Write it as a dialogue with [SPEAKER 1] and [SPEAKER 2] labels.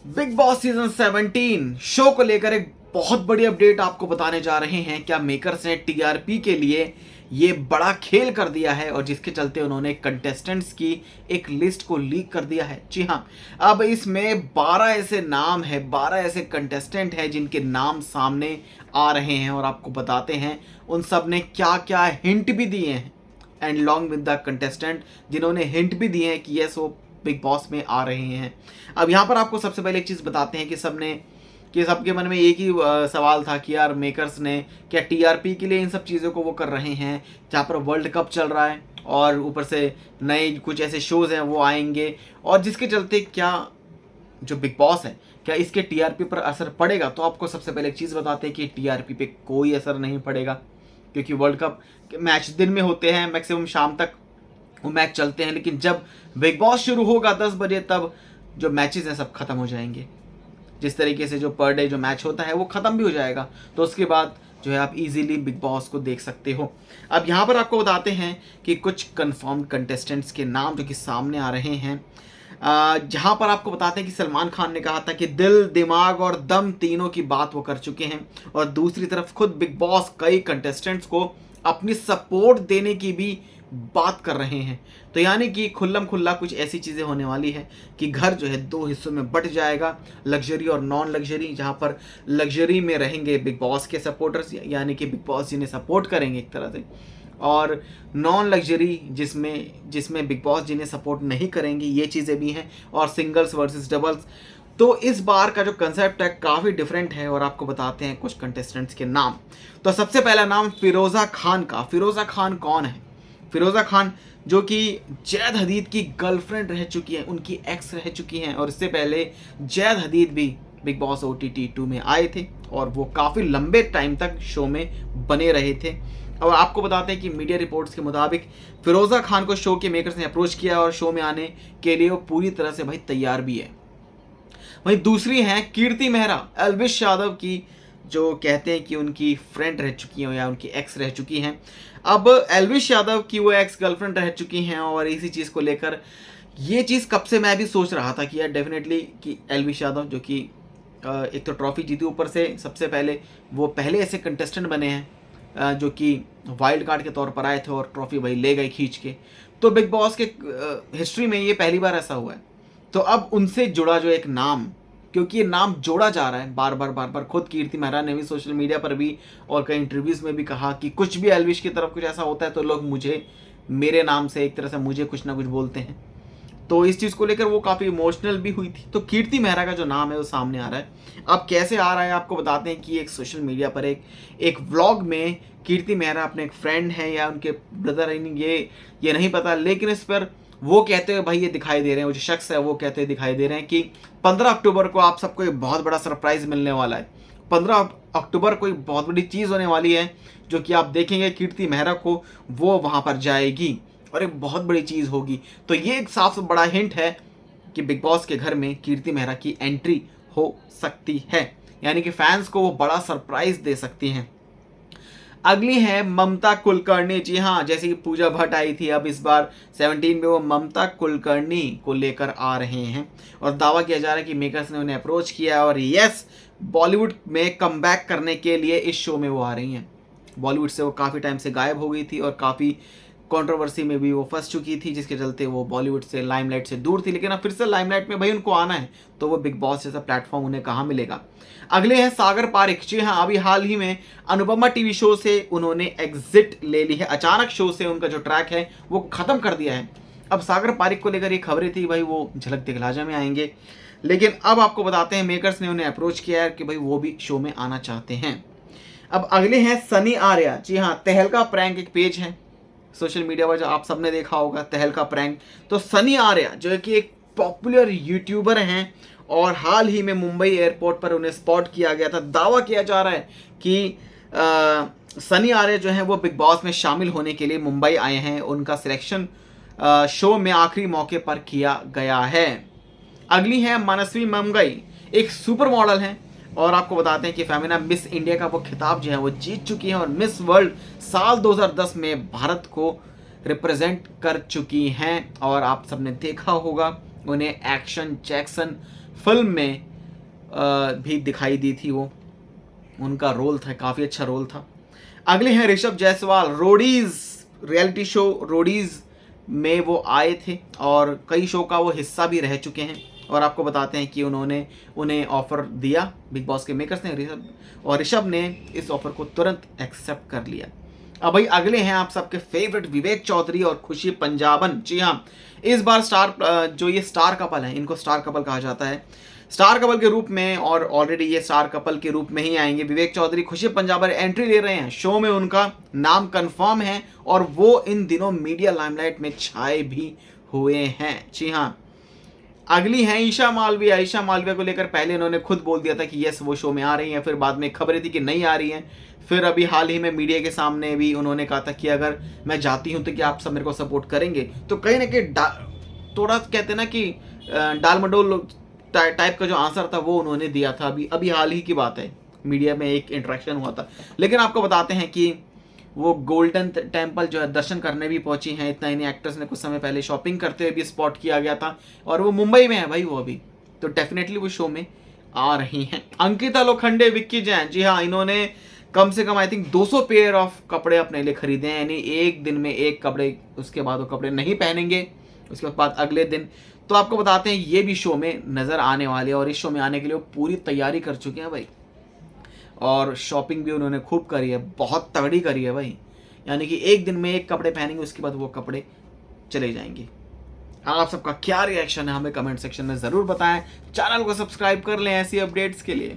[SPEAKER 1] Big boss season 17 show को लेकर एक बहुत बड़ी अपडेट आपको बताने जा रहे हैं। क्या मेकर्स ने टीआरपी के लिए ये बड़ा खेल कर दिया है और जिसके चलते उन्होंने कंटेस्टेंट्स की एक लिस्ट को लीक कर दिया है। जी हाँ, अब इसमें 12 ऐसे नाम है, 12 ऐसे कंटेस्टेंट हैं जिनके नाम सामने आ रहे हैं और आपको बताते हैं उन सब ने क्या क्या हिंट भी दिए हैं and long with the contestant जिन्होंने हिंट भी दिए हैं कि यस वो बिग बॉस में आ रहे हैं। अब यहाँ पर आपको सबसे पहले एक चीज़ बताते हैं कि सबके मन में एक ही सवाल था कि यार मेकर्स ने क्या टीआरपी के लिए इन सब चीज़ों को वो कर रहे हैं, जहाँ पर वर्ल्ड कप चल रहा है और ऊपर से नए कुछ ऐसे शोज़ हैं वो आएंगे और जिसके चलते क्या जो बिग बॉस है क्या इसके टीआरपी पर असर पड़ेगा। तो आपको सबसे पहले एक चीज़ बताते हैं कि टीआरपी पे कोई असर नहीं पड़ेगा, क्योंकि वर्ल्ड कप मैच दिन में होते हैं, मैक्सिमम शाम तक वो मैच चलते हैं, लेकिन जब बिग बॉस शुरू होगा 10 बजे तब जो मैचेस हैं सब खत्म हो जाएंगे। जिस तरीके से जो पर डे जो मैच होता है वो ख़त्म भी हो जाएगा, तो उसके बाद जो है आप इजीली बिग बॉस को देख सकते हो। अब यहाँ पर आपको बताते हैं कि कुछ कंफर्म्ड कंटेस्टेंट्स के नाम जो कि सामने आ रहे हैं, जहाँ पर आपको बताते हैं कि सलमान खान ने कहा था कि दिल, दिमाग और दम तीनों की बात वो कर चुके हैं और दूसरी तरफ खुद बिग बॉस कई कंटेस्टेंट्स को अपनी सपोर्ट देने की भी बात कर रहे हैं। तो यानी कि खुल्लम खुल्ला कुछ ऐसी चीज़ें होने वाली है कि घर जो है 2 हिस्सों में बट जाएगा, लग्जरी और नॉन लग्जरी, जहाँ पर लग्जरी में रहेंगे बिग बॉस के सपोर्टर्स यानी कि बिग बॉस जिन्हें सपोर्ट करेंगे एक तरह से, और नॉन लग्जरी जिसमें बिग बॉस जिन्हें सपोर्ट नहीं करेंगे, ये चीज़ें भी हैं, और सिंगल्स वर्सेस डबल्स। तो इस बार का जो कंसेप्ट है काफ़ी डिफरेंट है और आपको बताते हैं कुछ कंटेस्टेंट्स के नाम। तो सबसे पहला नाम फिरोज़ा खान का। फिरोज़ा खान कौन है? फिरोज़ा खान जो कि जैद हदीद की गर्लफ्रेंड रह चुकी है, उनकी एक्स रह चुकी हैं, और इससे पहले जैद हदीद भी बिग बॉस OTT 2 में आए थे और वो काफ़ी लंबे टाइम तक शो में बने रहे थे। और आपको बताते हैं कि मीडिया रिपोर्ट्स के मुताबिक फिरोज़ा खान को शो के मेकर्स ने अप्रोच किया और शो में आने के लिए वो पूरी तरह से भाई तैयार भी है। वहीं दूसरी हैं कीर्ति मेहरा, एल्विश यादव की, जो कहते हैं कि उनकी फ्रेंड रह चुकी हैं या उनकी एक्स रह चुकी हैं। अब एल्विश यादव की वो एक्स गर्लफ्रेंड रह चुकी हैं और इसी चीज़ को लेकर ये चीज़ कब से मैं भी सोच रहा था कि यार डेफिनेटली कि एल्विश यादव जो कि एक तो ट्रॉफी जीती, ऊपर से सबसे पहले वो पहले ऐसे कंटेस्टेंट बने हैं जो कि वाइल्ड कार्ड के तौर पर आए थे और ट्रॉफी वही ले गए खींच के। तो बिग बॉस के हिस्ट्री में ये पहली बार ऐसा हुआ है। तो अब उनसे जुड़ा जो एक नाम, क्योंकि ये नाम जोड़ा जा रहा है बार बार, खुद कीर्ति मेहरा ने भी सोशल मीडिया पर भी और कई इंटरव्यूज़ में भी कहा कि कुछ भी एल्विश की तरफ कुछ ऐसा होता है तो लोग मेरे नाम से एक तरह से मुझे कुछ ना कुछ बोलते हैं। तो इस चीज़ को लेकर वो काफ़ी इमोशनल भी हुई थी। तो कीर्ति मेहरा का जो नाम है वो सामने आ रहा है। अब कैसे आ रहा है आपको बताते हैं कि एक सोशल मीडिया पर एक व्लॉग में कीर्ति मेहरा अपने एक फ्रेंड है या उनके ब्रदर, ये नहीं पता, लेकिन इस पर वो कहते हुए भाई ये दिखाई दे रहे हैं, वो जो शख्स है वो कहते हुए दिखाई दे रहे हैं कि 15 अक्टूबर को आप सबको एक बहुत बड़ा सरप्राइज मिलने वाला है। 15 अक्टूबर को एक बहुत बड़ी चीज़ होने वाली है जो कि आप देखेंगे कीर्ति मेहरा को, वो वहाँ पर जाएगी और एक बहुत बड़ी चीज़ होगी। तो ये एक साफ बड़ा हिंट है कि बिग बॉस के घर में कीर्ति मेहरा की एंट्री हो सकती है, यानी कि फैंस को वो बड़ा सरप्राइज दे सकती हैं। अगली है ममता कुलकर्णी। जी हाँ, जैसे कि पूजा भट्ट आई थी, अब इस बार 17 में वो ममता कुलकर्णी को लेकर आ रहे हैं और दावा किया जा रहा है कि मेकर्स ने उन्हें अप्रोच किया और यस, बॉलीवुड में कमबैक करने के लिए इस शो में वो आ रही हैं। बॉलीवुड से वो काफ़ी टाइम से गायब हो गई थी और काफ़ी कंट्रोवर्सी में भी वो फंस चुकी थी, जिसके चलते वो बॉलीवुड से, लाइमलाइट से दूर थी, लेकिन अब फिर से लाइमलाइट में भाई उनको आना है तो वो बिग बॉस जैसा प्लेटफॉर्म उन्हें कहाँ मिलेगा। अगले हैं सागर पारिक। जी हाँ, अभी हाल ही में अनुपमा टीवी शो से उन्होंने एग्जिट ले ली है। अचानक शो से उनका जो ट्रैक है वो ख़त्म कर दिया है। अब सागर पारिक को लेकर ये खबरें थी भाई वो झलक दिखलाजा में आएंगे, लेकिन अब आपको बताते हैं मेकर्स ने उन्हें अप्रोच किया है कि भाई वो भी शो में आना चाहते हैं। अब अगले हैं सनी आर्या। जी हाँ, तहलका प्रैंक एक पेज है सोशल मीडिया पर जो आप सबने देखा होगा, तहलका प्रैंक। तो सनी आर्या जो कि एक पॉपुलर यूट्यूबर हैं और हाल ही में मुंबई एयरपोर्ट पर उन्हें स्पॉट किया गया था। दावा किया जा रहा है कि सनी आर्या जो हैं वो बिग बॉस में शामिल होने के लिए मुंबई आए हैं। उनका सिलेक्शन शो में आखिरी मौके पर किया गया है। अगली है मनस्वी मंगई, एक सुपर मॉडल हैं और आपको बताते हैं कि फेमिना मिस इंडिया का वो खिताब जो है वो जीत चुकी हैं और मिस वर्ल्ड साल 2010 में भारत को रिप्रेजेंट कर चुकी हैं। और आप सबने देखा होगा उन्हें एक्शन जैक्सन फिल्म में भी दिखाई दी थी, वो उनका रोल था, काफ़ी अच्छा रोल था। अगले हैं Rishabh Jaiswal. Roadies reality show Roadies में वो आए थे और कई शो का वो हिस्सा भी रह चुके हैं, और आपको बताते हैं कि उन्होंने उन्हें ऑफ़र दिया बिग बॉस के मेकर्स ने, ऋषभ ने इस ऑफ़र को तुरंत एक्सेप्ट कर लिया। अब भाई अगले हैं आप सबके फेवरेट विवेक चौधरी और खुशी पंजाबन। जी हाँ, इस बार जो ये स्टार कपल हैं, इनको स्टार कपल कहा जाता है, स्टार कपल के रूप में, और ऑलरेडी ये स्टार कपल के रूप में ही आएंगे। विवेक चौधरी खुशी पंजाबन एंट्री ले रहे हैं शो में, उनका नाम कंफर्म है और वो इन दिनों मीडिया लाइमलाइट में छाए भी हुए हैं। जी हाँ, अगली है ईशा मालविया। ईशा मालविया को लेकर पहले इन्होंने खुद बोल दिया था कि यस वो शो में आ रही हैं, फिर बाद में खबरें थी कि नहीं आ रही हैं, फिर अभी हाल ही में मीडिया के सामने भी उन्होंने कहा था कि अगर मैं जाती हूँ तो क्या आप सब मेरे को सपोर्ट करेंगे। तो कहीं ना कहीं थोड़ा कहते हैं ना कि डाल मडोल टाइप का जो आंसर था वो उन्होंने दिया था। अभी हाल ही की बात है, मीडिया में एक इंटरेक्शन हुआ था। लेकिन आपको बताते हैं कि वो गोल्डन टेम्पल जो है दर्शन करने भी पहुंची हैं। इतना इन्हीं एक्टर्स ने कुछ समय पहले शॉपिंग करते हुए भी स्पॉट किया गया था, और वो मुंबई में है भाई वो अभी, तो डेफिनेटली वो शो में आ रही हैं। अंकिता लोखंडे, विक्की जैन। जी हाँ, इन्होंने कम से कम आई थिंक 200 पेयर ऑफ कपड़े अपने लिए खरीदे हैं, यानी एक दिन में एक कपड़े, उसके बाद वो कपड़े नहीं पहनेंगे, उसके बाद अगले दिन। तो आपको बताते हैं ये भी शो में नज़र आने वाले हैं, और इस शो में आने के लिए वो पूरी तैयारी कर चुके हैं भाई, और शॉपिंग भी उन्होंने खूब करी है, बहुत तगड़ी करी है भाई, यानी कि एक दिन में एक कपड़े पहनेंगे, उसके बाद वो कपड़े चले जाएंगे। आप सबका क्या रिएक्शन है हमें कमेंट सेक्शन में ज़रूर बताएं। चैनल को सब्सक्राइब कर लें ऐसी अपडेट्स के लिए।